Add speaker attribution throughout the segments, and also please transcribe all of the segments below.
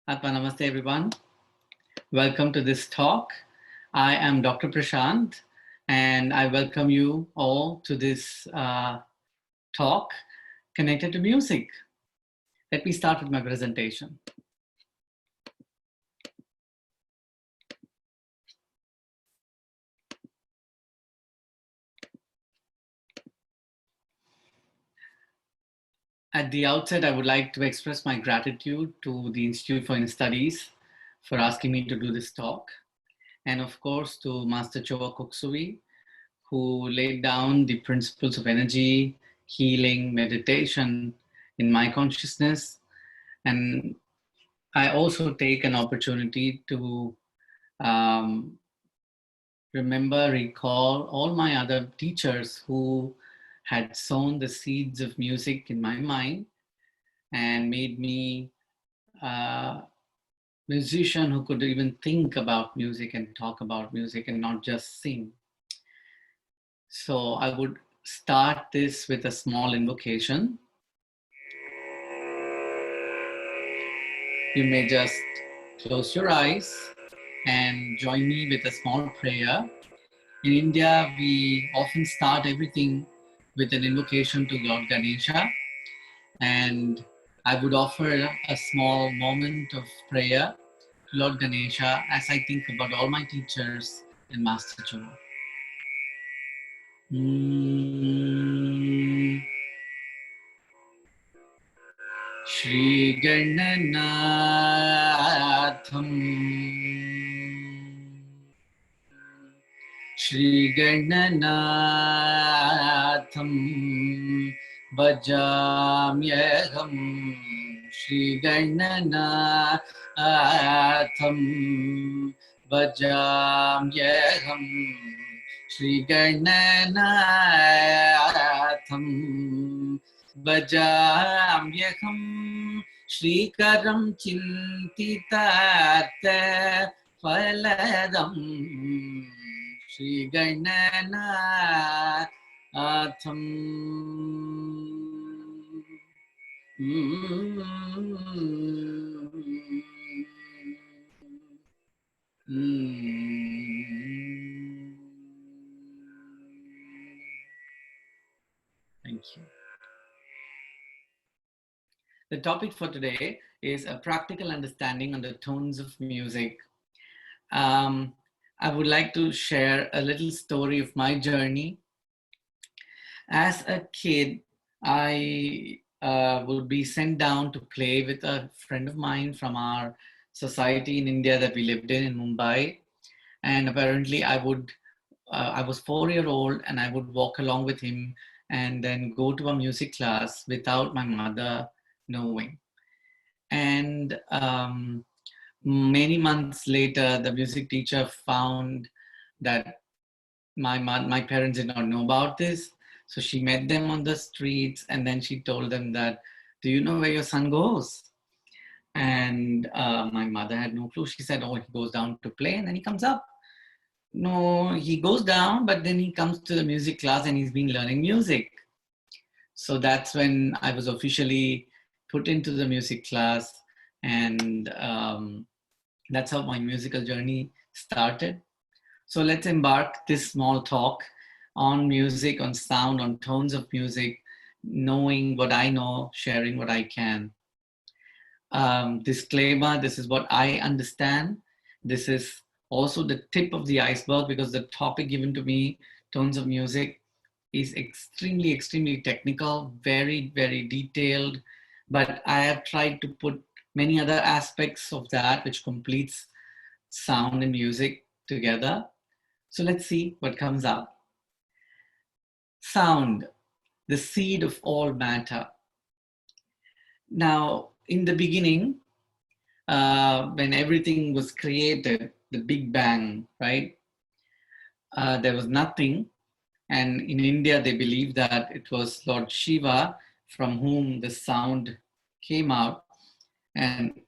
Speaker 1: Namaste, everyone. Welcome to this talk. I am Dr. Prashant, and I welcome you all to this talk connected to music. Let me start with my presentation. At the outset, I would like to express my gratitude to the Institute for Inner Studies for asking me to do this talk, and of course to Master Choa Koksui, who laid down the principles of energy, healing, meditation in my consciousness. And I also take an opportunity to recall all my other teachers who had sown the seeds of music in my mind and made me a musician who could even think about music and talk about music and not just sing. So I would start this with a small invocation. You may just close your eyes and join me with a small prayer. In India, we often start everything with an invocation to Lord Ganesha, and I would offer a small moment of prayer to Lord Ganesha as I think about all my teachers and Master Choa. Shri Gananatham Shri Gananatham Bhajamyaham Shri Gananatham Bhajamyaham Shri Gananatham Bhajamyaham Shrikaram Chintitartha Phaladam Shri Gananatham. Thank you. The topic for today is a practical understanding on the tones of music. I would like to share a little story of my journey. As a kid, I would be sent down to play with a friend of mine from our society in India that we lived in Mumbai. And apparently I was 4 years old and I would walk along with him and then go to a music class without my mother knowing. And many months later, the music teacher found that my parents did not know about this. So she met them on the streets and then she told them that, do you know where your son goes? And my mother had no clue. She said, oh, he goes down to play and then he comes up. No, he goes down, but then he comes to the music class and he's been learning music. So that's when I was officially put into the music class, and that's how my musical journey started. So let's embark this small talk on music, on sound, on tones of music, knowing what I know, sharing what I can. Disclaimer, this is what I understand. This is also the tip of the iceberg because the topic given to me, tones of music, is extremely, extremely technical, very, very detailed. But I have tried to put many other aspects of that which completes sound and music together. So let's see what comes out. Sound, the seed of all matter. Now, in the beginning, when everything was created, the Big Bang, right? There was nothing. And in India, they believe that it was Lord Shiva from whom the sound came out. And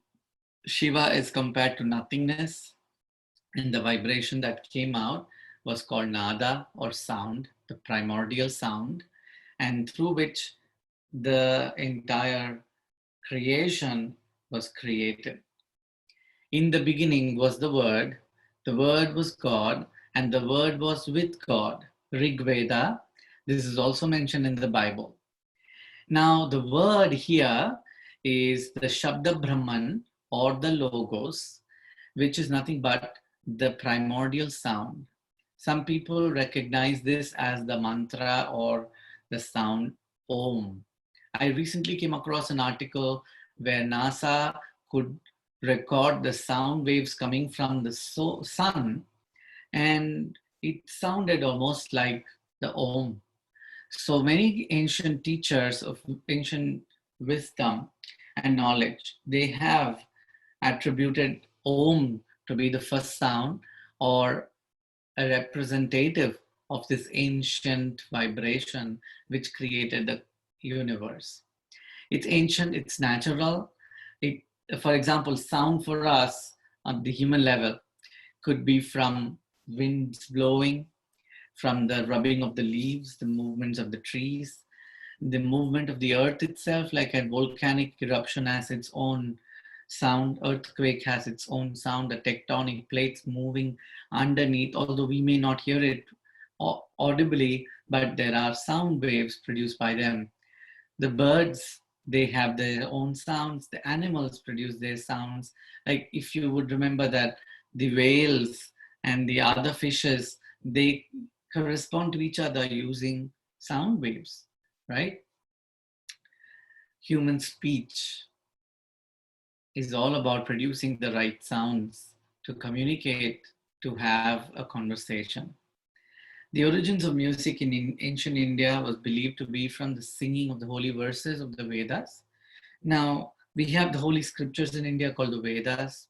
Speaker 1: Shiva is compared to nothingness. And the vibration that came out was called nada or sound, the primordial sound, and through which the entire creation was created. In the beginning was the Word was God, and the Word was with God. Rig Veda. This is also mentioned in the Bible. Now, the word here is the Shabda Brahman or the Logos, which is nothing but the primordial sound. Some people recognize this as the mantra or the sound Om. I recently came across an article where NASA could record the sound waves coming from the sun, and it sounded almost like the Om. So many ancient teachers of ancient wisdom and knowledge, they have attributed Om to be the first sound or a representative of this ancient vibration which created the universe. It's ancient, it's natural. It, for example, sound for us on the human level could be from winds blowing, from the rubbing of the leaves, the movements of the trees, the movement of the earth itself, like a volcanic eruption has its own sound, earthquake has its own sound, the tectonic plates moving underneath, although we may not hear it audibly, but there are sound waves produced by them. The birds, they have their own sounds, the animals produce their sounds. Like if you would remember that the whales and the other fishes, they correspond to each other using sound waves, right? Human speech is all about producing the right sounds to communicate, to have a conversation. The origins of music in ancient India was believed to be from the singing of the holy verses of the Vedas. Now, we have the holy scriptures in India called the Vedas,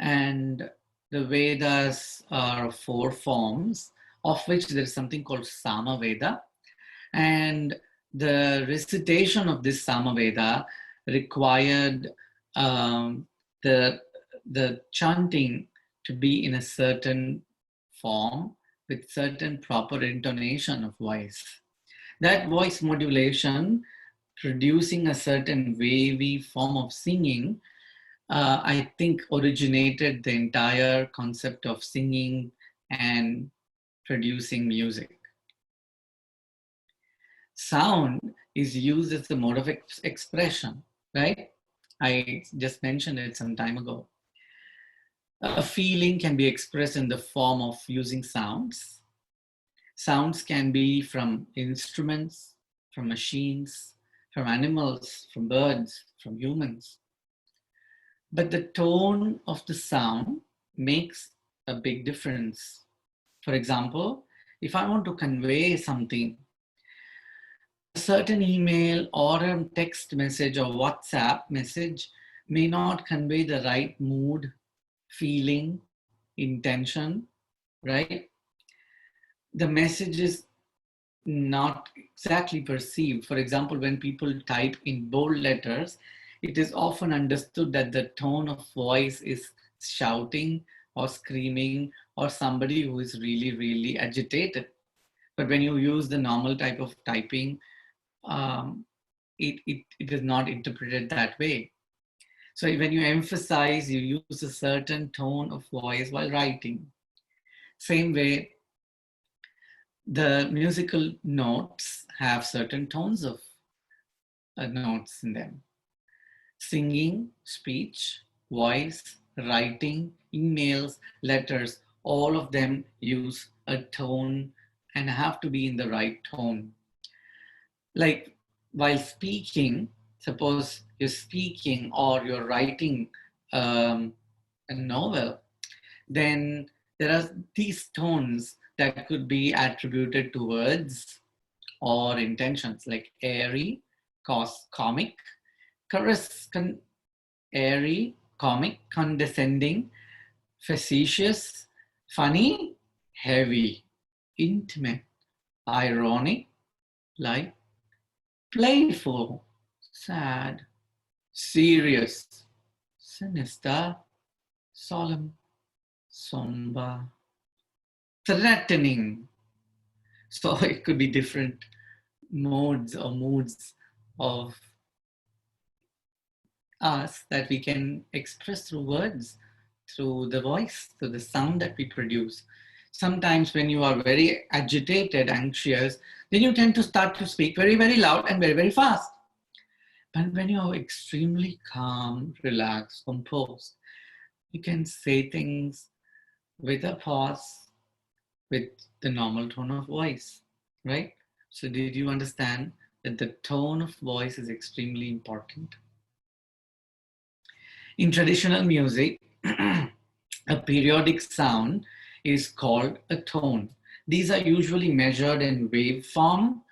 Speaker 1: and the Vedas are 4 forms, of which there is something called Samaveda. And the recitation of this Samaveda required the chanting to be in a certain form with certain proper intonation of voice. That voice modulation producing a certain wavy form of singing, I think originated the entire concept of singing and producing music. Sound is used as a mode of expression, right? I just mentioned it some time ago. A feeling can be expressed in the form of using sounds. Sounds can be from instruments, from machines, from animals, from birds, from humans. But the tone of the sound makes a big difference. For example, if I want to convey something, a certain email or a text message or WhatsApp message may not convey the right mood, feeling, intention, right? The message is not exactly perceived. For example, when people type in bold letters, it is often understood that the tone of voice is shouting or screaming or somebody who is really, really agitated. But when you use the normal type of typing, it is not interpreted that way. So when you emphasize, you use a certain tone of voice while writing. Same way, the musical notes have certain tones of notes in them. Singing, speech, voice, writing, emails, letters, all of them use a tone and have to be in the right tone. Like while speaking, suppose you're speaking or you're writing a novel, then there are these tones that could be attributed to words or intentions, like airy, comic, airy, comic, condescending, facetious, funny, heavy, intimate, ironic, light, playful, sad, serious, sinister, solemn, somber, threatening. So it could be different modes or moods of us that we can express through words, through the voice, through the sound that we produce. Sometimes when you are very agitated, anxious, then you tend to start to speak very, very loud and very, very fast. But when you're extremely calm, relaxed, composed, you can say things with a pause, with the normal tone of voice, right? So, did you understand that the tone of voice is extremely important? In traditional music, a periodic sound is called a tone. These are usually measured in wave form.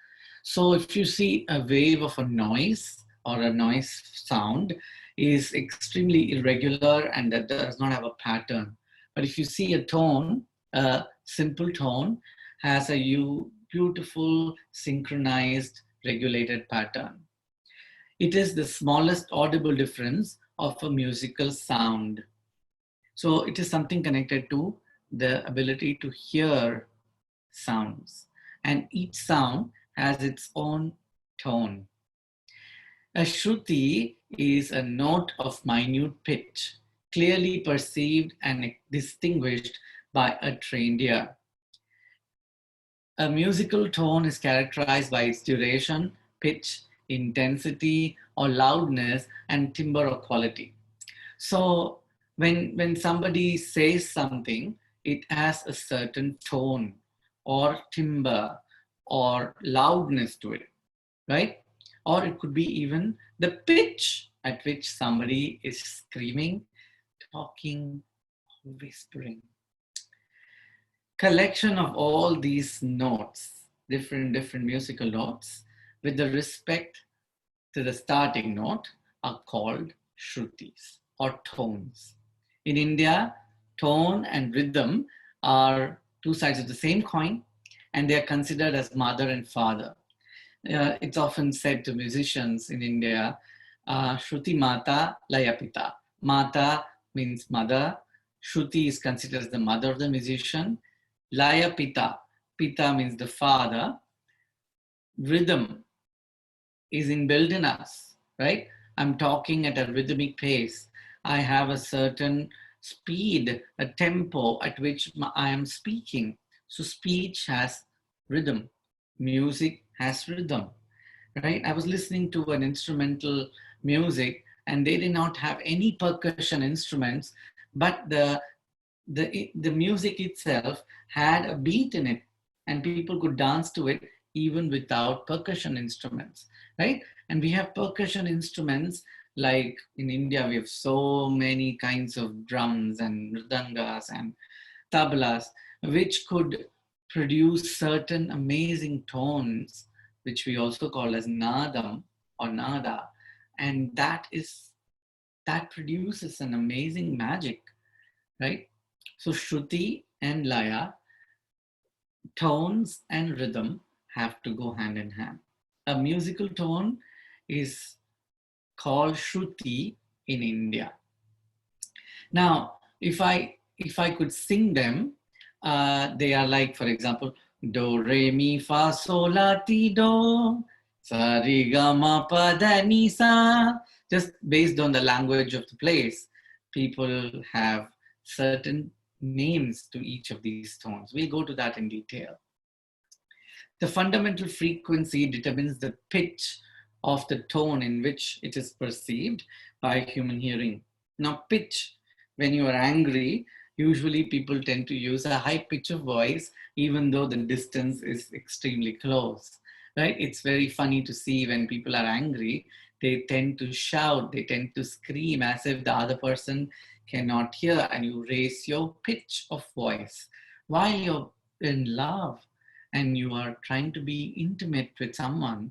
Speaker 1: So if you see a wave of a noise or a noise sound is extremely irregular and that does not have a pattern. But if you see a tone, a simple tone has a beautiful synchronized regulated pattern. It is the smallest audible difference of a musical sound. So it is something connected to the ability to hear sounds. And each sound has its own tone. A shruti is a note of minute pitch, clearly perceived and distinguished by a trained ear. A musical tone is characterized by its duration, pitch, intensity, or loudness, and timbre or quality. So when somebody says something, it has a certain tone or timbre or loudness to it, right? Or it could be even the pitch at which somebody is screaming, talking, whispering. Collection of all these notes, different musical notes, with the respect to the starting note, are called shrutis or tones. In India, tone and rhythm are two sides of the same coin, and they are considered as mother and father. It's often said to musicians in India, Shruti Mata Laya Pita. Mata means mother. Shruti is considered as the mother of the musician. Laya Pita. Pita means the father. Rhythm is inbuilt in us, right? I'm talking at a rhythmic pace. I have a certain speed, a tempo at which I am speaking. So speech has rhythm. Music has rhythm, right? I was listening to an instrumental music and they did not have any percussion instruments, but the music itself had a beat in it and people could dance to it even without percussion instruments, right? And we have percussion instruments like in India, we have so many kinds of drums and mridangas and tablas, which could produce certain amazing tones, which we also call as nadam or nada. And that produces an amazing magic, right? So Shruti and Laya, tones and rhythm have to go hand in hand. A musical tone is called Shruti in India. Now, if I could sing them, they are like, for example, do re mi fa sol la ti do, sa re ga ma pa da ni sa. Just based on the language of the place, people have certain names to each of these tones. We'll go to that in detail. The fundamental frequency determines the pitch of the tone in which it is perceived by human hearing. Now, pitch, when you are angry, usually people tend to use a high pitch of voice, even though the distance is extremely close, right? It's very funny to see when people are angry, they tend to shout, they tend to scream as if the other person cannot hear, and you raise your pitch of voice while you're in love and you are trying to be intimate with someone.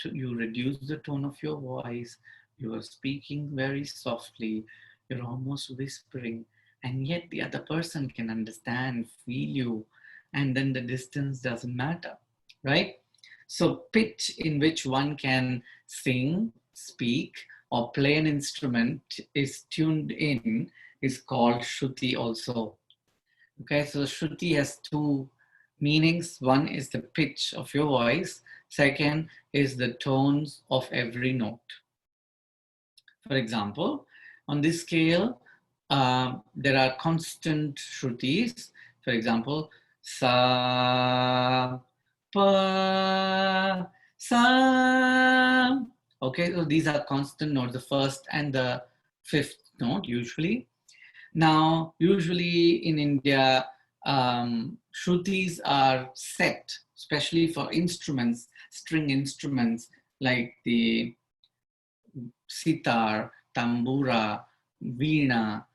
Speaker 1: You reduce the tone of your voice, you are speaking very softly, you're almost whispering, and yet the other person can understand, feel you, and then the distance doesn't matter, right? So pitch in which one can sing, speak, or play an instrument is tuned in is called Shruti also. Okay, so Shruti has two meanings. One is the pitch of your voice. Second is the tones of every note. For example, on this scale, there are constant shrutis. For example, sa, pa, sa. Okay, so these are constant notes, the first and the fifth note usually. Now, usually in India, shrutis are set, especially for instruments, string instruments like the sitar, tambura, veena,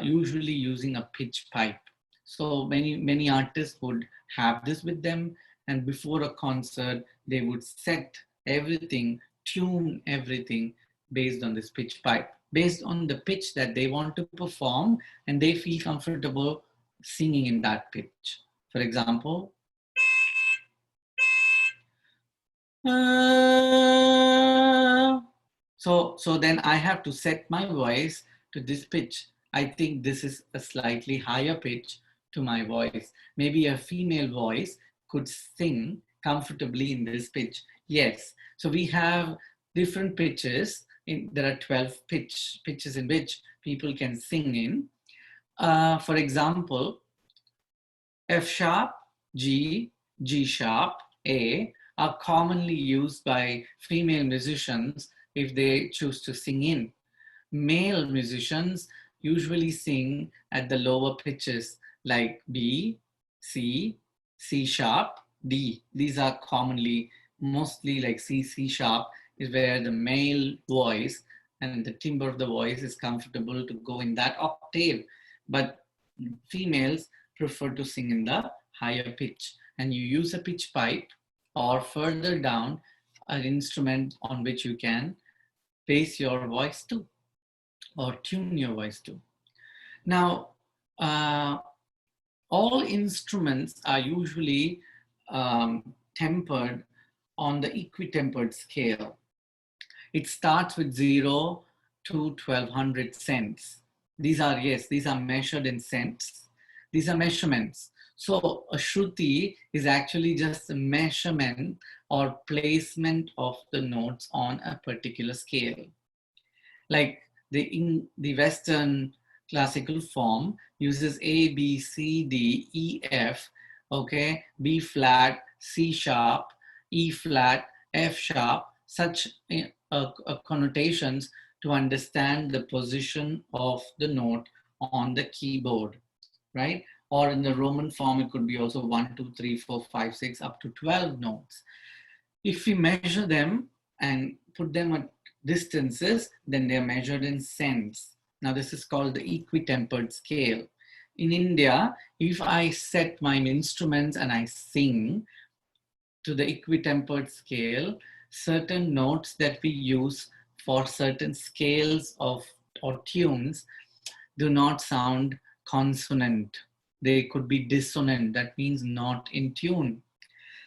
Speaker 1: usually using a pitch pipe. So many artists would have this with them, and before a concert, they would set everything, tune everything based on this pitch pipe, based on the pitch that they want to perform, and they feel comfortable singing in that pitch. For example, so then I have to set my voice to this pitch. I think this is a slightly higher pitch to my voice. Maybe a female voice could sing comfortably in this pitch. Yes. So we have different pitches. There are 12 pitches in which people can sing in. For example, F sharp, G, G sharp, A are commonly used by female musicians if they choose to sing in. Male musicians usually sing at the lower pitches like B, C, C sharp, D. These are commonly, mostly like C, C sharp is where the male voice and the timbre of the voice is comfortable to go in that octave. But females prefer to sing in the higher pitch, and you use a pitch pipe or further down an instrument on which you can base your voice to or tune your voice to. Now, all instruments are usually tempered on the equitempered scale. It starts with 0 to 1200 cents. These are measured in cents. These are measurements. So a shruti is actually just a measurement or placement of the notes on a particular scale. Like the Western classical form uses A, B, C, D, E, F, okay, B flat, C sharp, E flat, F sharp, such connotations to understand the position of the note on the keyboard, right? Or in the Roman form, it could be also 1, 2, 3, 4, 5, 6, up to 12 notes. If we measure them and put them at distances, then they're measured in cents. Now, this is called the equitempered scale. In India, if I set my instruments and I sing to the equitempered scale, certain notes that we use for certain scales of or tunes do not sound consonant. They could be dissonant. That means not in tune.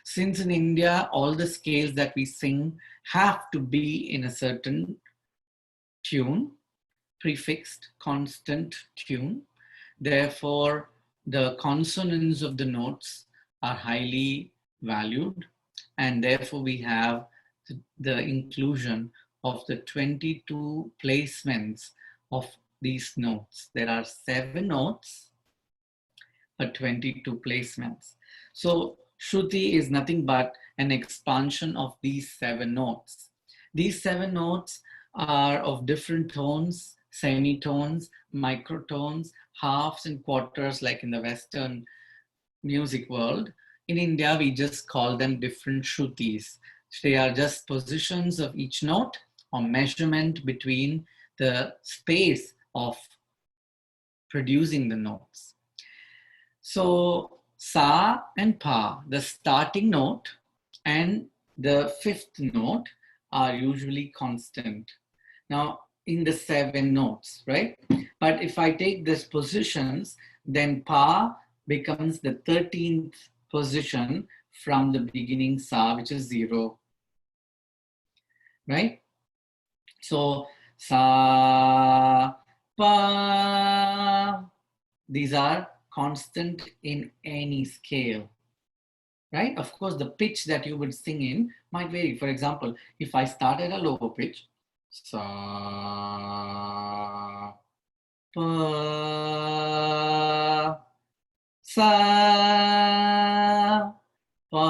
Speaker 1: Since in India, all the scales that we sing have to be in a certain tune, prefixed, constant tune. Therefore, the consonants of the notes are highly valued, and therefore we have the inclusion of the 22 placements of these notes. There are 7 notes, but 22 placements. So shruti is nothing but an expansion of these 7 notes. These 7 notes are of different tones, semitones, microtones, halves and quarters like in the Western music world. In India, we just call them different shrutis. They are just positions of each note or measurement between the space of producing the notes. So sa and pa, the starting note and the 5th note are usually constant. Now in the 7 notes, right? But if I take these positions, then pa becomes the 13th position from the beginning sa, which is 0, right? So sa, pa, these are constant in any scale, right? Of course, the pitch that you would sing in might vary. For example, if I start at a lower pitch sa, pa, sa, pa,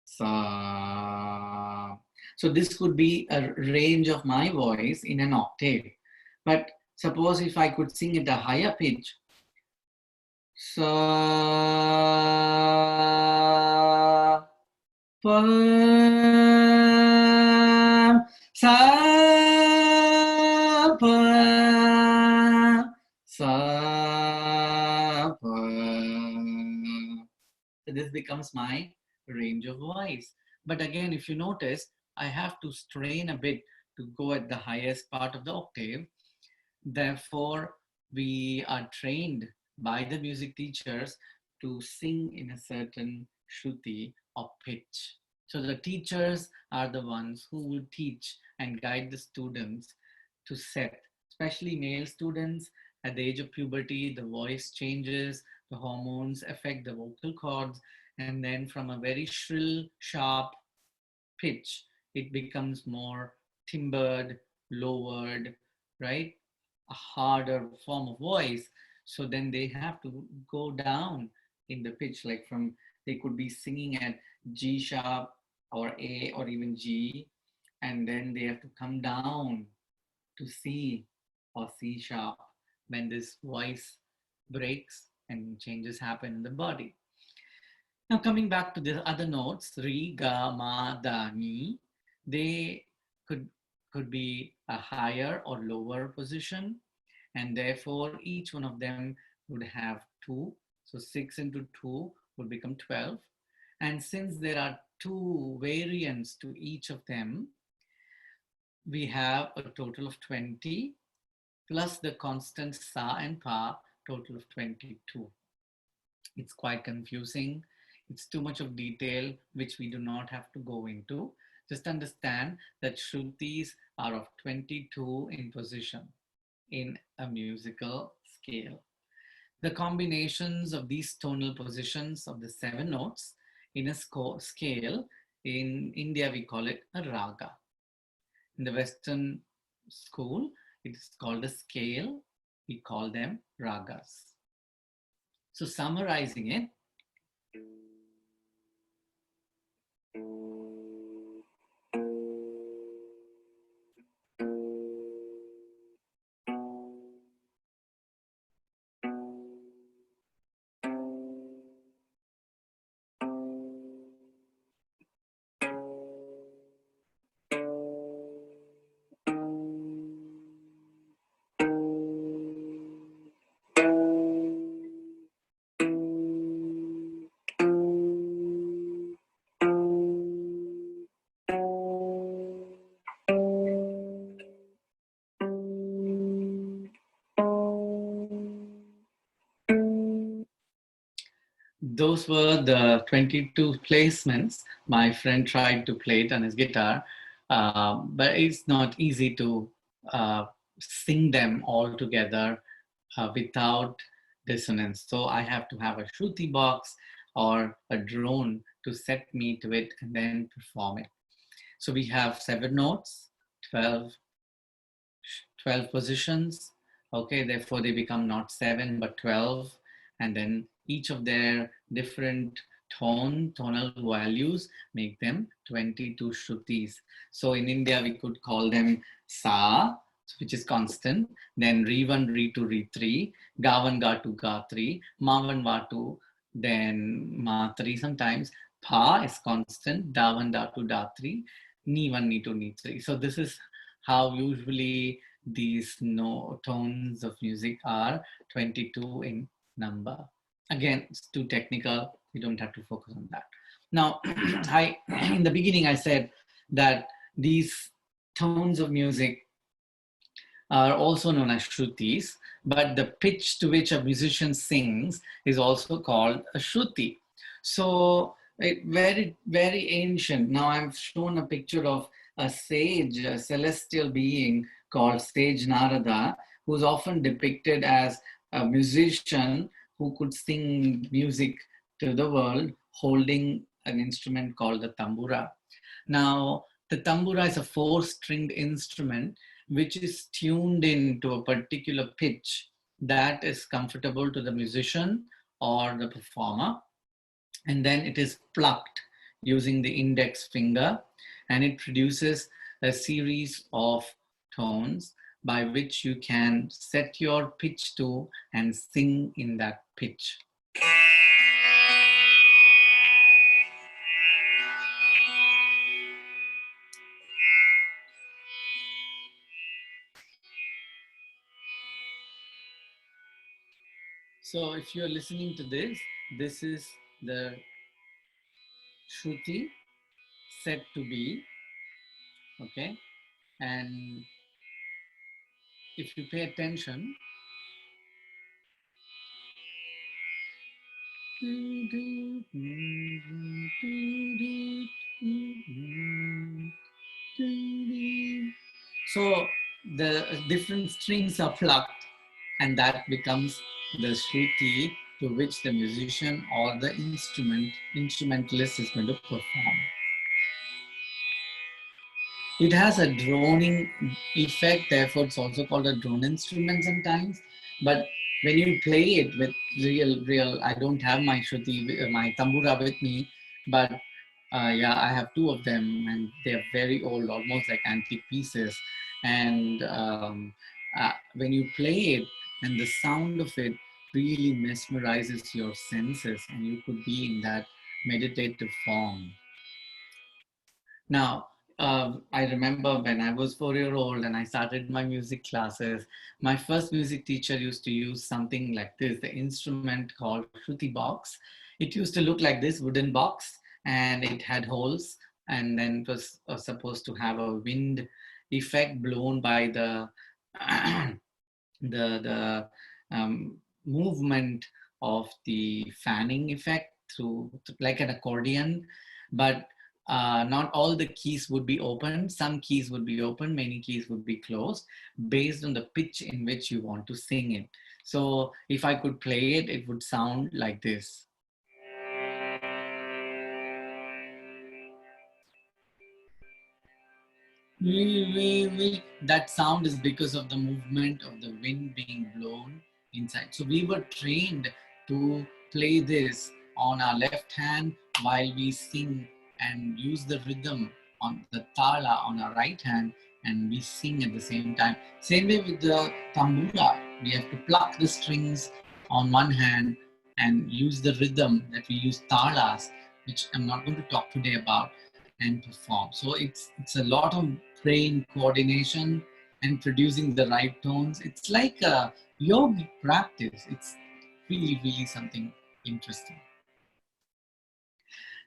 Speaker 1: sa. So this could be a range of my voice in an octave. But suppose if I could sing at a higher pitch, sa, pa, sa, pa, sa, pa. So this becomes my range of voice. But again, if you notice, I have to strain a bit to go at the highest part of the octave. Therefore, we are trained by the music teachers to sing in a certain shruti or pitch. So the teachers are the ones who will teach and guide the students to set, especially male students at the age of puberty, the voice changes, the hormones affect the vocal cords, and then from a very shrill, sharp pitch, it becomes more timbered, lowered, right? A harder form of voice. So then they have to go down in the pitch, like from, they could be singing at G sharp or A or even G, and then they have to come down to C or C sharp when this voice breaks and changes happen in the body. Now coming back to the other notes, Re, Ga, Ma, Da, Ni, they could, could be a higher or lower position, and therefore each one of them would have 2. So 6 into 2 would become 12. And since there are 2 variants to each of them, we have a total of 20 plus the constant Sa and Pa, total of 22. It's quite confusing. It's too much of detail, which we do not have to go into. Just understand that Shrutis are of 22 in position in a musical scale. The combinations of these tonal positions of the 7 notes in a scale, in India we call it a raga. In the Western school, it is called a scale. We call them ragas. So summarizing it, those were the 22 placements. My friend tried to play it on his guitar, but it's not easy to sing them all together without dissonance. So I have to have a Shruti box or a drone to set me to it and then perform it. So we have 7 notes, 12 positions. Okay, therefore they become not 7 but 12, and then each of their different tonal values make them 22 shrutis. So in India we could call them sa, which is constant, then re1, re2, re3, ga1, ga2, ga3, ma1, va2, then ma3 sometimes, pa is constant, da1, da2, da3, ni1, ni2, ni3. So this is how usually these tones of music are 22 in number. Again, it's too technical. We don't have to focus on that. Now, in the beginning, I said that these tones of music are also known as shrutis, but the pitch to which a musician sings is also called a shruti. So very, very ancient. Now I've shown a picture of a sage, a celestial being called Sage Narada, who's often depicted as a musician who could sing music to the world holding an instrument called the tambura. Now, The tambura is a four-stringed instrument which is tuned into a particular pitch that is comfortable to the musician or the performer. And then it is plucked using the index finger, and it produces a series of tones by which you can set your pitch to and sing in that pitch. So if you're listening to this, this is the Shruti set to be, okay? And if you pay attention, so the different strings are plucked, and that becomes the Shruti to which the musician or the instrumentalist is going to perform. It has a droning effect, therefore it's also called a drone instrument sometimes. But when you play it with real, I don't have my Shruti, my tambura with me, but yeah, I have two of them, and they're very old, almost like antique pieces. And when you play it, and the sound of it really mesmerizes your senses, and you could be in that meditative form. Now, I remember when I was 4 years old and I started my music classes, my first music teacher used to use something like this, the instrument called Shruti box. It used to look like this wooden box, and it had holes, and then it was supposed to have a wind effect blown by the the movement of the fanning effect through like an accordion. But not all the keys would be open. Some keys would be open, many keys would be closed based on the pitch in which you want to sing it. So if I could play it, it would sound like this. That sound is because of the movement of the wind being blown inside. So we were trained to play this on our left hand while we sing, and use the rhythm on the tala on our right hand, and we sing at the same time. Same way with the tambura, we have to pluck the strings on one hand and use the rhythm that we use talas, which I'm not going to talk today about, and perform. So it's a lot of brain coordination and producing the right tones. It's like a yogic practice. It's really something interesting.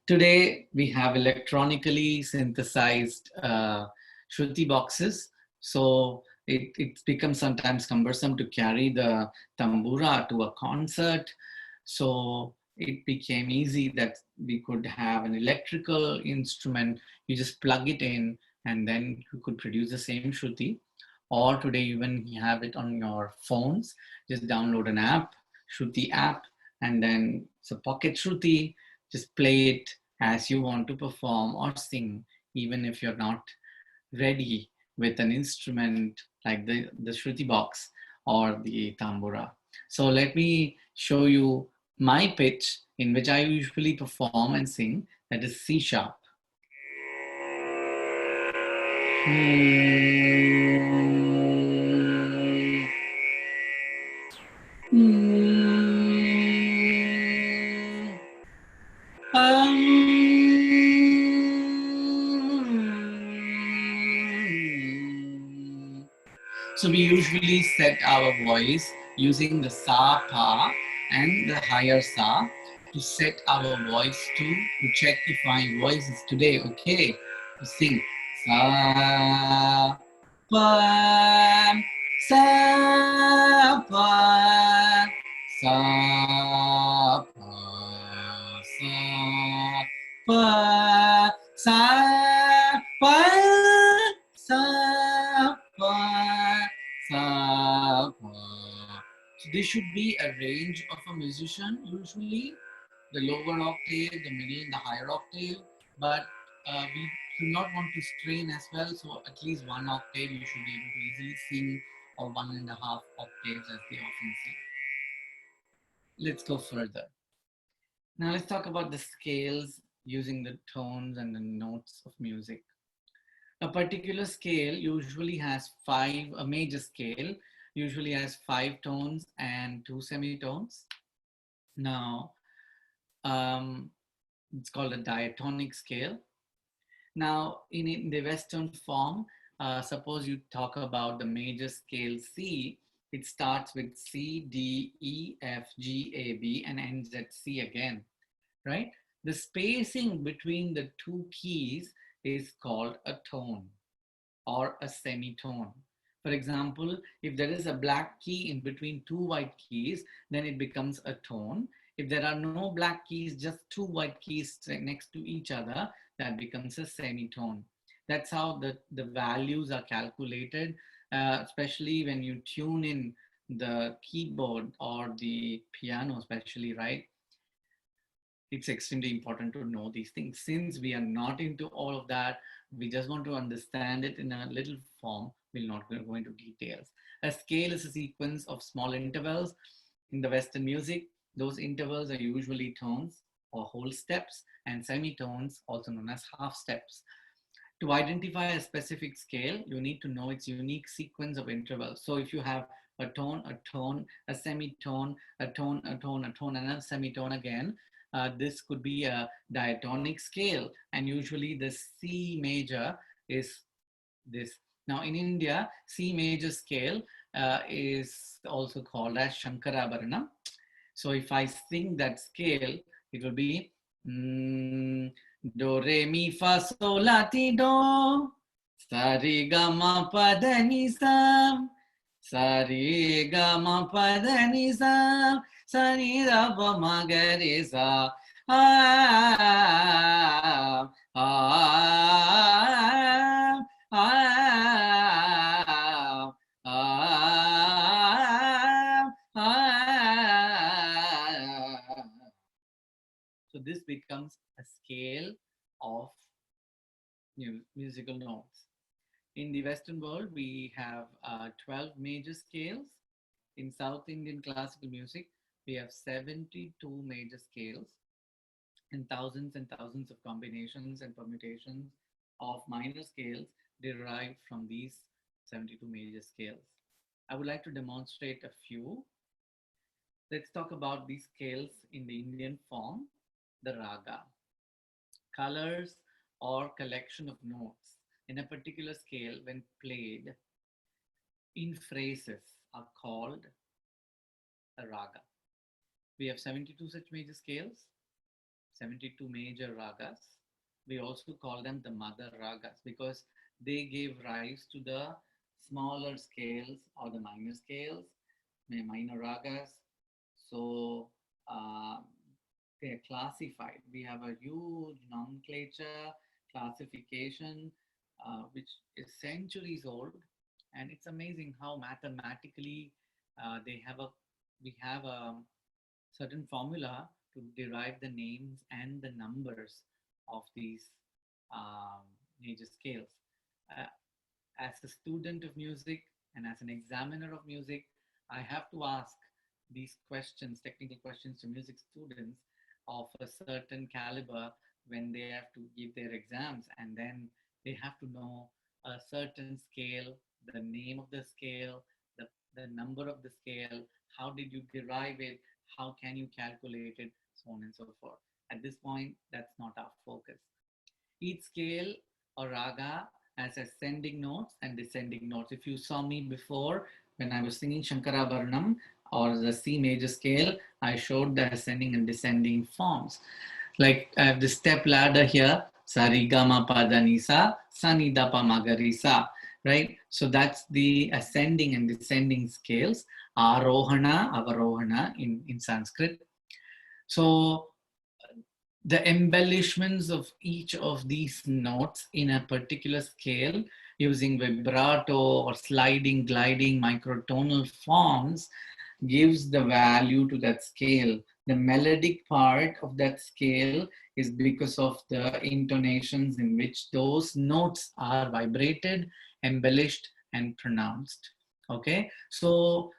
Speaker 1: Today, we have electronically synthesized Shruti boxes. So it becomes sometimes cumbersome to carry the tambura to a concert. So it became easy that we could have an electrical instrument. You just plug it in, and then you could produce the same Shruti. Or today, even you have it on your phones. Just download an app, Shruti app, and then it's a pocket Shruti. Just play it as you want to perform or sing, even if you're not ready with an instrument like the Shruti box or the tambura. So let me show you my pitch in which I usually perform and sing, that is C sharp. So we usually set our voice using the sa, pa, and the higher sa to set our voice to check if my voice is today okay to sing. Sa, pa, sa, pa, sa, pa, sa, pa, sa, pa, sa, pa, sa, pa. So this should be a range of a musician, usually the lower octave, the middle, and the higher octave. But we do not want to strain as well. So at least one octave, you should be able to easily sing, or 1.5 octaves as they often say. Let's go further. Now let's talk about the scales using the tones and the notes of music. A particular scale usually has a major scale usually has 5 tones and 2 semitones. Now, it's called a diatonic scale. Now, in the Western form, suppose you talk about the major scale C, it starts with C, D, E, F, G, A, B, and ends at C again, right? The spacing between the two keys is called a tone or a semitone. For example, if there is a black key in between two white keys, then it becomes a tone. If there are no black keys, just two white keys next to each other, that becomes a semitone. That's how the values are calculated, especially when you tune in the keyboard or the piano especially, right? It's extremely important to know these things. Since we are not into all of that, we just want to understand it in a little form. We'll not go into details. A scale is a sequence of small intervals. In the Western music, those intervals are usually tones or whole steps, and semitones, also known as half steps. To identify a specific scale, you need to know its unique sequence of intervals. So if you have a tone, a semitone, a tone, and a semitone again, this could be a diatonic scale, and usually the C major is this. Now in India, C major scale is also called as Shankarabharanam. So if I sing that scale, it will be do, re, mi, fa, sol, la, ti, do, sa, re, ga, ma, pa, da, ni, sa, sa, re, ga, ma, pa, da, ni, sa, sa, ni, da, pa, ma, ga, re, sa, So this becomes a scale of musical notes. In the Western world, we have 12 major scales. In South Indian classical music, we have 72 major scales and thousands of combinations and permutations of minor scales derived from these 72 major scales. I would like to demonstrate a few. Let's talk about these scales in the Indian form. The raga, colors or collection of notes in a particular scale when played in phrases are called a raga. We have 72 such major scales, 72 major ragas. We also call them the mother ragas because they gave rise to the smaller scales or the minor scales, minor ragas. So they're classified. We have a huge nomenclature, classification, which is centuries old. And it's amazing how mathematically we have a certain formula to derive the names and the numbers of these major scales. As a student of music and as an examiner of music, I have to ask these questions, technical questions to music students of a certain caliber when they have to give their exams, and then they have to know a certain scale, the name of the scale, the number of the scale, how did you derive it, how can you calculate it, so on and so forth. At this point, that's not our focus. Each scale or raga has ascending notes and descending notes. If you saw me before, when I was singing Shankarabharanam or the C major scale, I showed the ascending and descending forms. Like I have the step ladder here, sa, ri, ga, ma, pa, da, ni, sa, sa, ni, da, pa, ma, ga, ri, sa, right? So that's the ascending and descending scales, arohana, avarohana in Sanskrit. So the embellishments of each of these notes in a particular scale using vibrato or sliding, gliding, microtonal forms gives the value to that scale. The melodic part of that scale is because of the intonations in which those notes are vibrated, embellished, and pronounced. Okay, so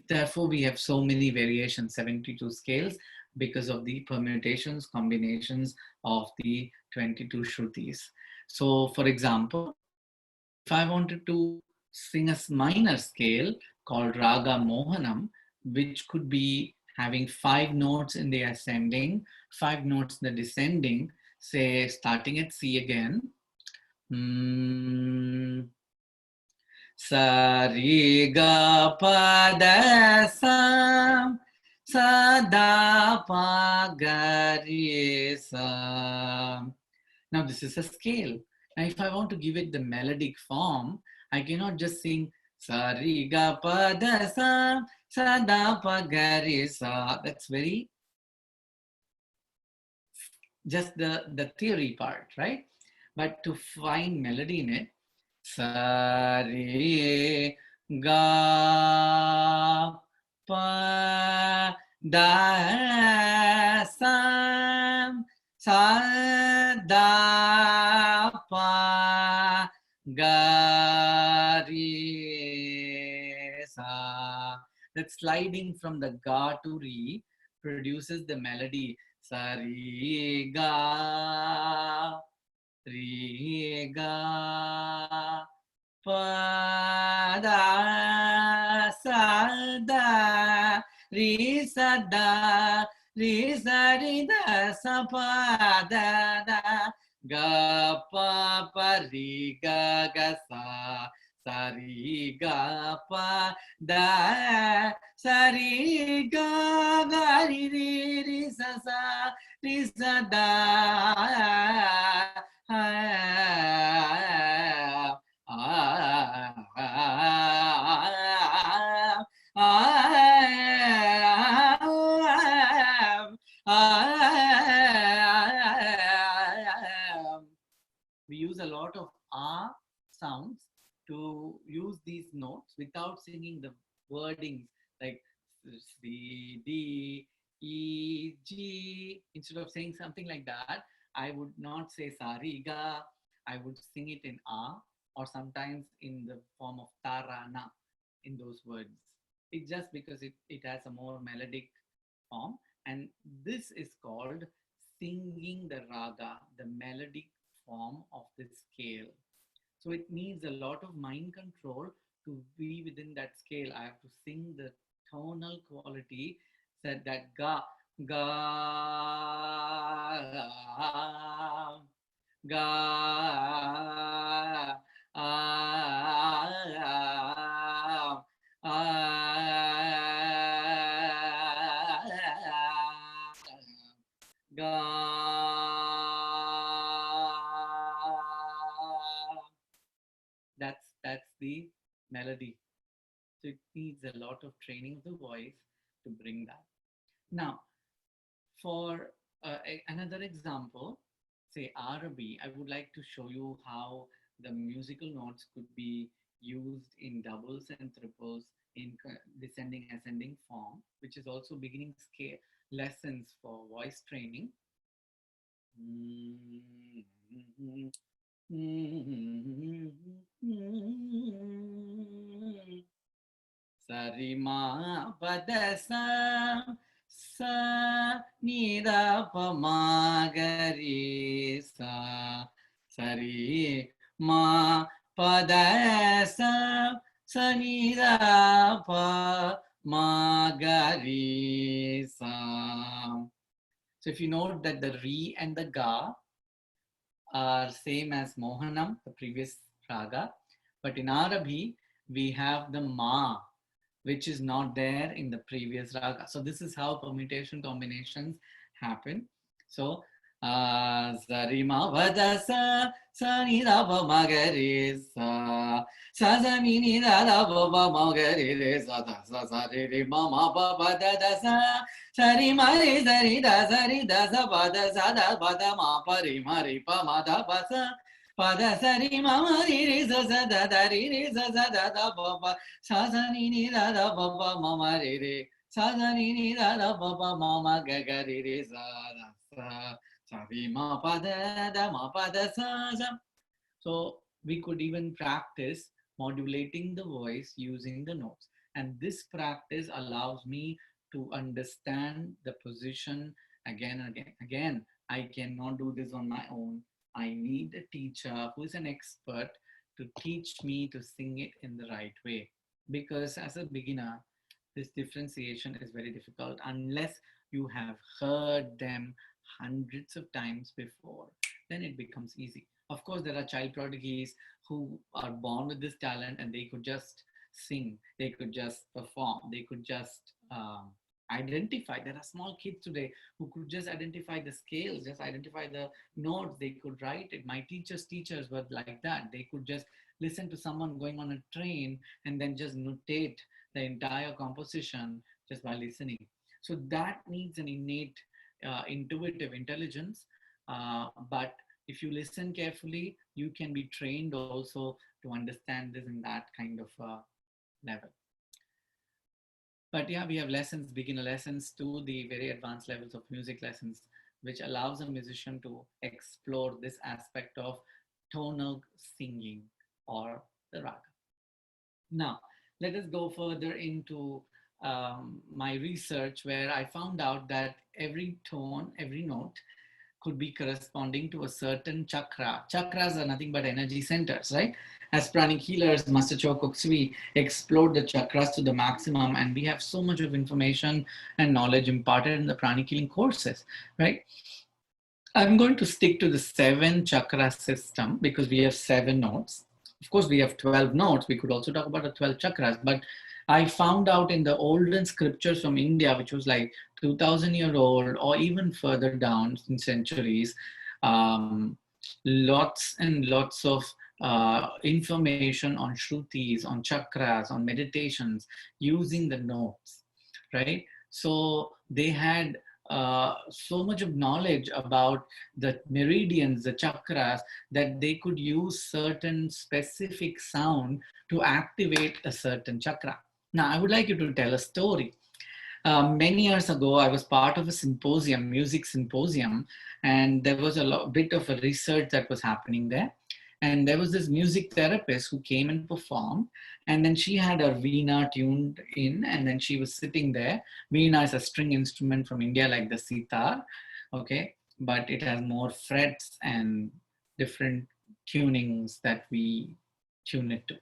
Speaker 1: therefore we have so many variations, 72 scales, because of the permutations, combinations of the 22 Shrutis. So for example, if I wanted to sing a minor scale called Raga Mohanam, which could be having 5 notes in the ascending, 5 notes in the descending, say starting at C again. Sa ri ga pa da sa sa da pa ga ri sa. Now this is a scale. Now if I want to give it the melodic form, I cannot just sing sa ri ga pa da sa sa da pa ga ri sa. That's very just the theory part, right? But to find melody in it, sa ri ga pa da sa sa da pa ga ri sa. That sliding from the ga to ri produces the melody sa ri ga pa da sa da ri sa da ri sa ri da sa pa da da ga pa pa ri ga ga sa sa ri ga pa da sa ri ga ga ri ri ri sa da we use a lot of sounds to use these notes without singing the wordings like C, D, E, G. Instead of saying something like that, I would not say sariga. I would sing it in or sometimes in the form of tarana in those words. It's just because it has a more melodic form. And this is called singing the raga, the melodic form of the scale. So it needs a lot of mind control to be within that scale. I have to sing the tonal quality, said that ga, ga, ga, that's the melody. So it needs a lot of training of the voice to bring that. Now, for another example, say Arabi, I would like to show you how the musical notes could be used in doubles and triples in descending ascending form, which is also beginning scale lessons for voice training. Sarima padasa sa nida pamagari sa sari ma padasa sa nida pamagari sa. So if you note that the Ri and the Ga are same as Mohanam, the previous raga, but in Arabi, we have the Ma, which is not there in the previous raga. So this is how permutation combinations happen. So Zarima Vadasa Sanidava Magarisa Sazamini Dava Magarisa Sazari Mama Baba Dadasa Sarimari Zarida Zarida Zabada Zada Bada Ma Parimari Pamada Basa Pada Sari Mama Risa Zada Risa Zada Baba Sazani Nida Baba Mama Riri sa da ni ni da da pa pa ma ma ga ga re re sa da sa sa vi ma pa da ma pa da sa sa. So we could even practice modulating the voice using the notes. And this practice allows me to understand the position again and again. Again, I cannot do this on my own. I need a teacher who is an expert to teach me to sing it in the right way. Because as a beginner, this differentiation is very difficult unless you have heard them hundreds of times before. Then it becomes easy. Of course, there are child prodigies who are born with this talent and they could just sing, they could just perform, they could just identify. There are small kids today who could just identify the scales, just identify the notes, they could write it. My teachers were like that. They could just listen to someone going on a train and then just notate the entire composition just by listening. So that needs an innate intuitive intelligence. But if you listen carefully, you can be trained also to understand this in that kind of level. But yeah, we have lessons, beginner lessons to the very advanced levels of music lessons, which allows a musician to explore this aspect of tonal singing or the raga. Now, let us go further into my research where I found out that every tone, every note could be corresponding to a certain chakra. Chakras are nothing but energy centers, right? As pranic healers, Master Choa Kok Sui explored the chakras to the maximum, and we have so much of information and knowledge imparted in the pranic healing courses, right? I'm going to stick to the 7 chakra system because we have 7 notes. Of course, we have 12 notes. We could also talk about the 12 chakras, but I found out in the olden scriptures from India, which was like 2000-year-old or even further down in centuries, lots and lots of information on shrutis, on chakras, on meditations, using the notes, right? So they had so much of knowledge about the meridians, the chakras, that they could use certain specific sound to activate a certain chakra. Now, I would like you to tell a story. Many years ago, I was part of a symposium, music symposium, and there was a bit of a research that was happening there. And there was this music therapist who came and performed, and then she had her veena tuned in, and then she was sitting there. Veena is a string instrument from India, like the sitar, okay, but it has more frets and different tunings that we tune it to.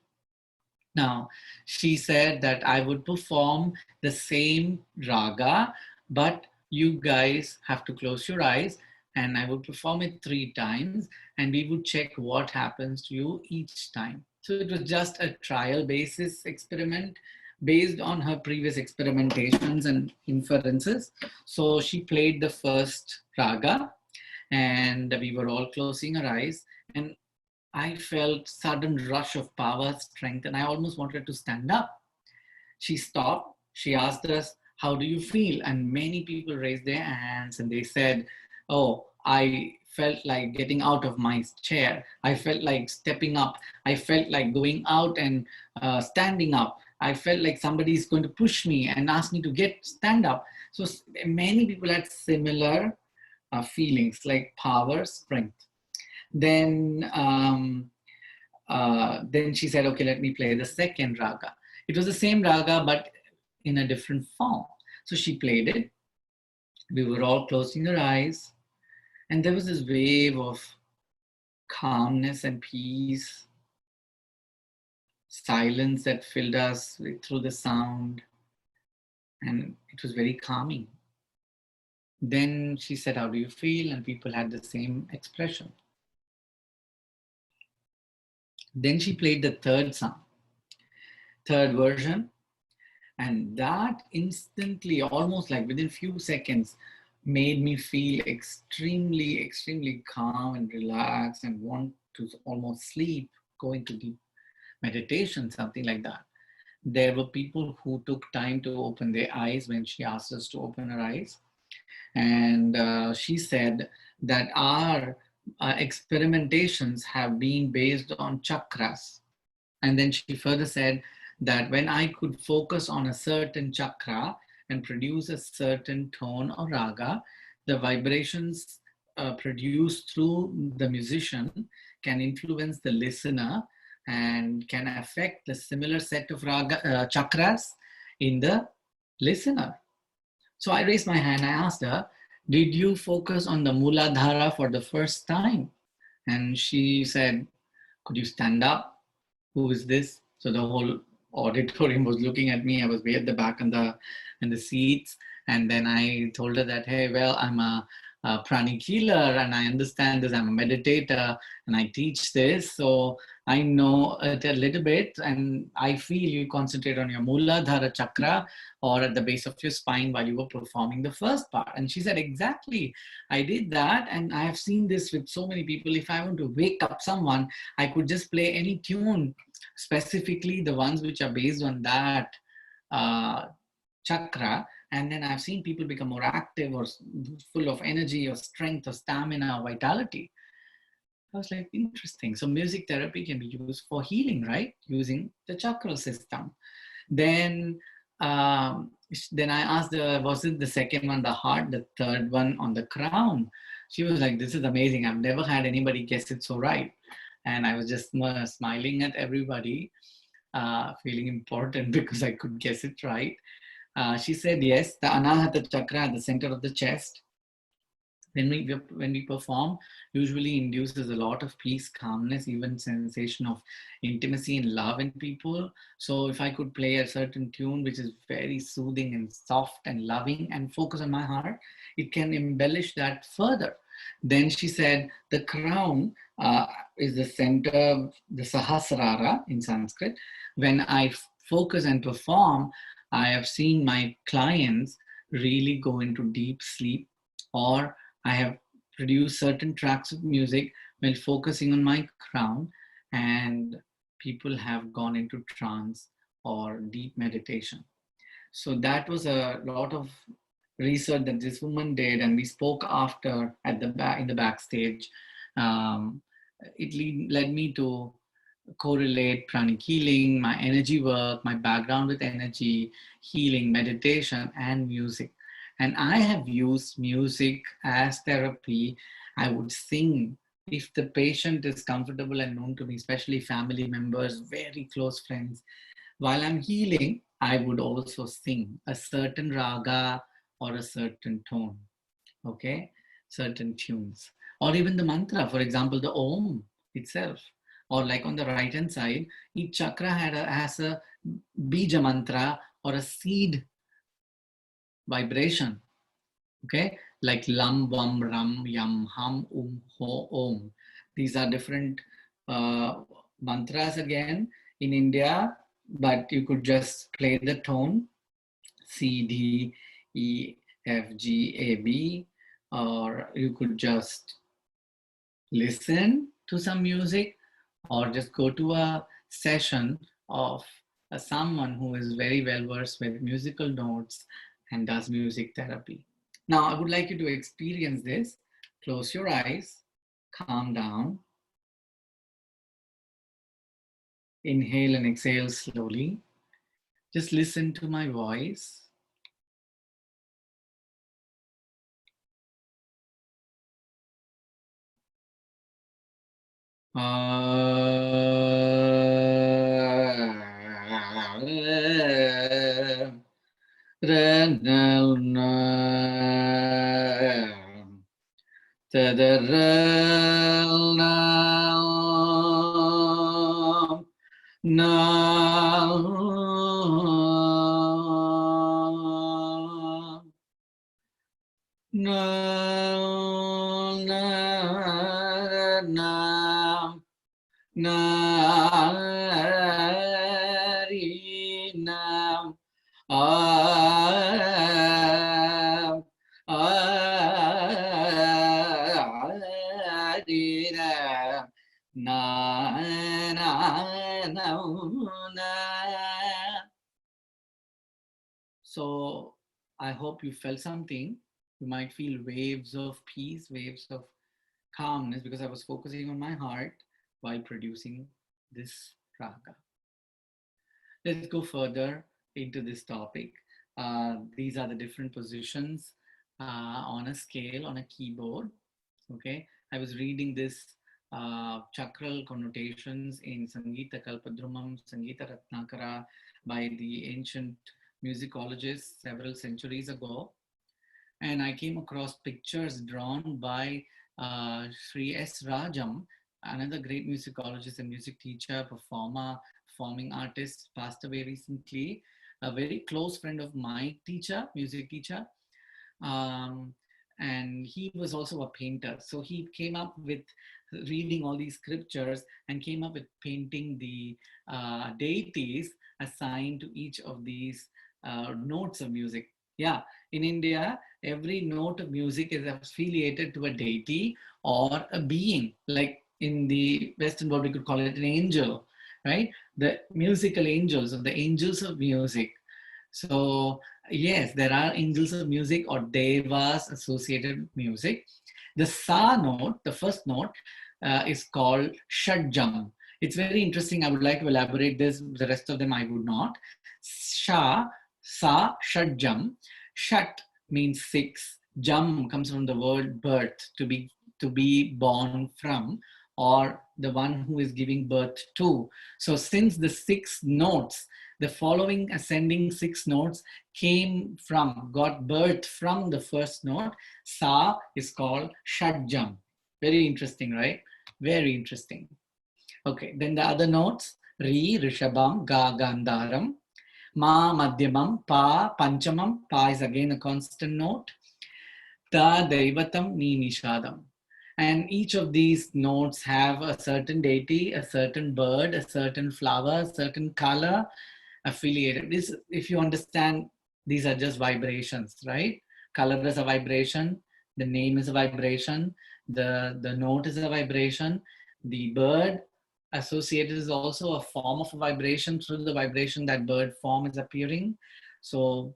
Speaker 1: Now, she said that I would perform the same raga, but you guys have to close your eyes, and I would perform it 3 times, and we would check what happens to you each time. So it was just a trial basis experiment based on her previous experimentations and inferences. So she played the first raga, and we were all closing our eyes, and I felt sudden rush of power, strength, and I almost wanted to stand up. She stopped. She asked us, "How do you feel?" And many people raised their hands and they said, "Oh, I felt like getting out of my chair. I felt like stepping up. I felt like going out and standing up. I felt like somebody is going to push me and ask me to stand up." So many people had similar feelings like power, strength. Then she said, "Okay, let me play the second raga." It was the same raga, but in a different form. So she played it. We were all closing our eyes. And there was this wave of calmness and peace, silence that filled us through the sound. And it was very calming. Then she said, "How do you feel?" And people had the same expression. Then she played the third song, third version. And that instantly, almost like within few seconds, made me feel extremely, extremely calm and relaxed and want to almost sleep, go into deep meditation, something like that. There were people who took time to open their eyes when she asked us to open our eyes. And she said that our experimentations have been based on chakras. And then she further said that when I could focus on a certain chakra, and produce a certain tone or raga, the vibrations produced through the musician can influence the listener and can affect the similar set of raga, chakras in the listener. So I raised my hand. I asked her, "Did you focus on the Muladhara for the first time?" And she said, "Could you stand up? Who is this?" So the whole auditorium was looking at me. I was way at the back in the seats. And then I told her that, "Hey, well, I'm a pranic healer and I understand this. I'm a meditator and I teach this. So I know it a little bit, and I feel you concentrate on your Muladhara chakra or at the base of your spine while you were performing the first part." And she said, "Exactly. I did that. And I have seen this with so many people. If I want to wake up someone, I could just play any tune, specifically the ones which are based on that uh, chakra. And then I've seen people become more active or full of energy or strength or stamina or vitality." I was like, interesting. So music therapy can be used for healing, right? Using the chakra system. Then, then I asked her, was it the second one, the heart, the third one on the crown? She was like, "This is amazing. I've never had anybody guess it so right." And I was just smiling at everybody, feeling important because I could guess it right. She said, yes, the Anahata chakra at the center of the chest, when we perform, usually induces a lot of peace, calmness, even sensation of intimacy and love in people. So if I could play a certain tune which is very soothing and soft and loving and focus on my heart, it can embellish that further. Then she said the crown is the center, the Sahasrara in Sanskrit. When I focus and perform, I have seen my clients really go into deep sleep, or I have produced certain tracks of music while focusing on my crown, and people have gone into trance or deep meditation. So that was a lot of research that this woman did, and we spoke after at the back in the backstage. Um, it led me to correlate pranic healing, my energy work, my background with energy, healing, meditation, and music. And I have used music as therapy. I would sing if the patient is comfortable and known to me, especially family members, very close friends. While I'm healing, I would also sing a certain raga or a certain tone, okay, certain tunes, or even the mantra, for example, the Om itself, or like on the right hand side, each chakra has a bija mantra or a seed vibration, okay, like lam, vam, ram, yam, ham, ho, om. These are different uh, mantras again in India, but you could just play the tone C, D, E, F, G, A, B, or you could just listen to some music or just go to a session of someone who is very well versed with musical notes and does music therapy. Now, I would like you to experience this. Close your eyes, calm down, inhale and exhale slowly. Just listen to my voice. So I hope you felt something. You might feel waves of peace, waves of calmness, because I was focusing on my heart while producing this raga. Let's go further into this topic. These are the different positions on a scale on a keyboard. Okay, I was reading this chakral connotations in Sangeeta Kalpadrumam, Sangeeta Ratnakara by the ancient musicologists several centuries ago. And I came across pictures drawn by Sri S. Rajam, another great musicologist and music teacher, performer, performing artist, passed away recently. A very close friend of my teacher, music teacher. Um, and he was also a painter. So he came up with reading all these scriptures and came up with painting the deities assigned to each of these notes of music. Yeah, in India, every note of music is affiliated to a deity or a being. Like in the Western world, we could call it an angel, right? The musical angels or the angels of music. So yes, there are angels of music or devas associated with music. The sa note, the first note, is called shadjam. It's very interesting. I would like to elaborate this. The rest of them I would not. Sha, sa, shadjam. Shat means six. Jam comes from the word birth, to be born from, or the one who is giving birth to. So since the six notes, the following ascending six notes got birth from the first note. Sa is called Shadjam. Very interesting, right? Very interesting. Okay, then the other notes, Ri, Rishabam, Ga, Gandharam, Ma, Madhyamam, Pa, Panchamam. Pa is again a constant note. Ta, Daivatam, Ni, Nishadam. And each of these notes have a certain deity, a certain bird, a certain flower, a certain color affiliated. This, if you understand, these are just vibrations, right? Color is a vibration, the name is a vibration, the note is a vibration, the bird associated is also a form of a vibration. Through the vibration, that bird form is appearing. So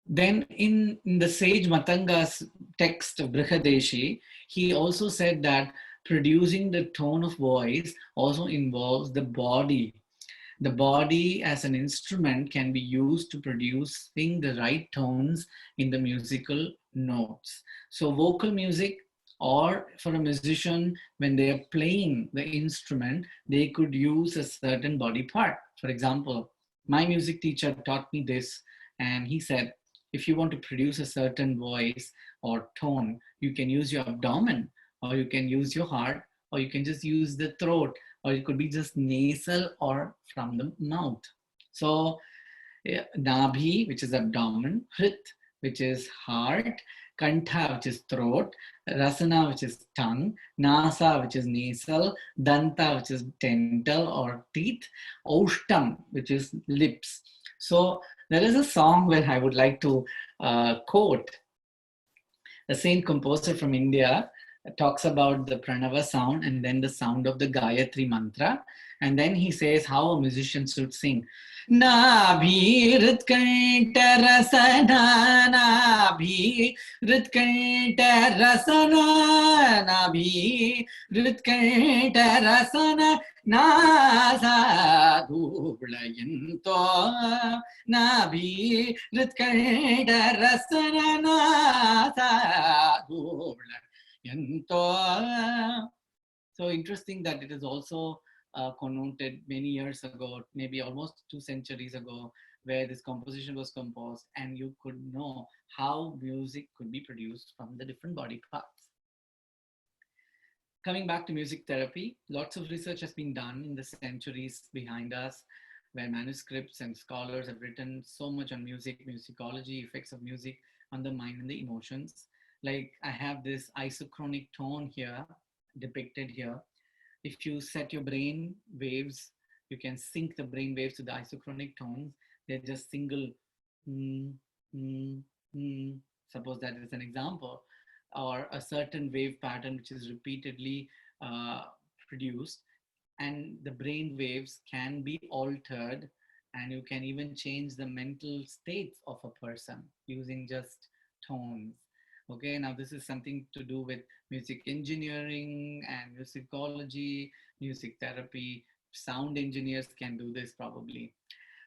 Speaker 1: then in the sage Matanga's text of Brihadeshi, he also said that producing the tone of voice also involves the body. The body as an instrument can be used to producing the right tones in the musical notes. So vocal music, or for a musician, when they are playing the instrument, they could use a certain body part. For example, my music teacher taught me this, and he said, if you want to produce a certain voice or tone, you can use your abdomen, or you can use your heart, or you can just use the throat, or it could be just nasal or from the mouth. So yeah, Nabhi, which is abdomen, Hrit, which is heart, Kantha, which is throat, Rasana, which is tongue, Nasa, which is nasal, Danta, which is dental or teeth, Oshtam, which is lips. So there is a song where I would like to quote. A same composer from India talks about the pranava sound and then the sound of the Gayatri mantra. And then he says how a musician should sing. Nabhi ritkanta rasana, nabhi ritkanta rasana, nabhi ritkanta rasana, nasa dhulayanto, nabhi ritkanta rasana, nasa dhulayanto. So interesting that it is also connoted many years ago, maybe almost 2 centuries ago, where this composition was composed, and you could know how music could be produced from the different body parts. Coming back to music therapy, lots of research has been done in the centuries behind us, where manuscripts and scholars have written so much on music, musicology, effects of music on the mind and the emotions. Like I have this isochronic tone here, depicted here. If you set your brain waves, you can sync the brain waves to the isochronic tones. They're just single, mm, mm, mm. Suppose that is an example, or a certain wave pattern which is repeatedly produced, and the brain waves can be altered, and you can even change the mental states of a person using just tones. Okay, now this is something to do with music engineering and musicology, music therapy. Sound engineers can do this probably.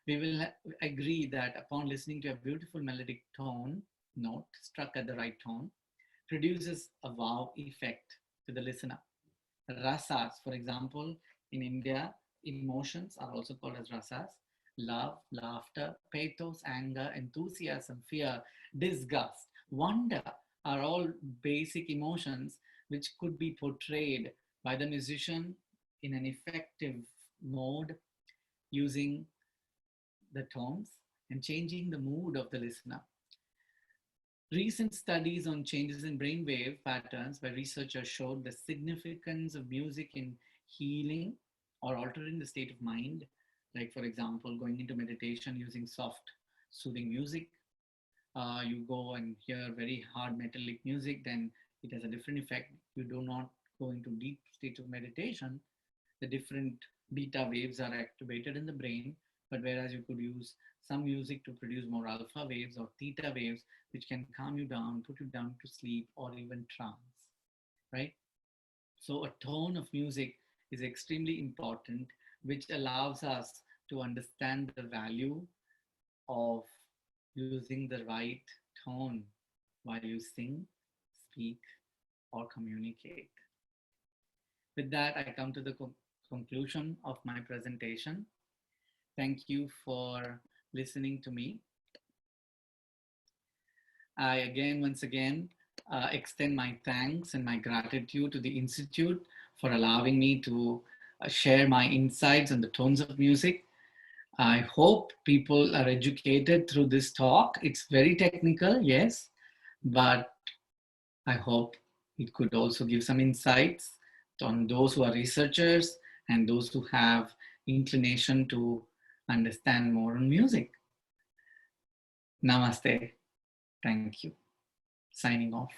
Speaker 1: we will agree that upon listening to a beautiful melodic tone, note struck at the right tone, produces a wow effect to the listener. Rasas, for example, in India, emotions are also called as rasas. Love, laughter, pathos, anger, enthusiasm, fear, disgust, wonder are all basic emotions which could be portrayed by the musician in an effective mode using the tones and changing the mood of the listener. Recent studies on changes in brainwave patterns by researchers showed the significance of music in healing or altering the state of mind. Like, for example, going into meditation using soft, soothing music. You go and hear very hard metallic music, then it has a different effect. You do not go into deep state of meditation. The different beta waves are activated in the brain, but whereas you could use some music to produce more alpha waves or theta waves, which can calm you down, put you down to sleep, or even trance, right? So a tone of music is extremely important, which allows us to understand the value of using the right tone while you sing, speak, or communicate. With that, I come to the conclusion of my presentation. Thank you for listening to me. I once again, extend my thanks and my gratitude to the Institute for allowing me to share my insights on the tones of music. I hope people are educated through this talk. It's very technical, yes, but I hope it could also give some insights on those who are researchers and those who have inclination to understand more on music. Namaste. Thank you. Signing off.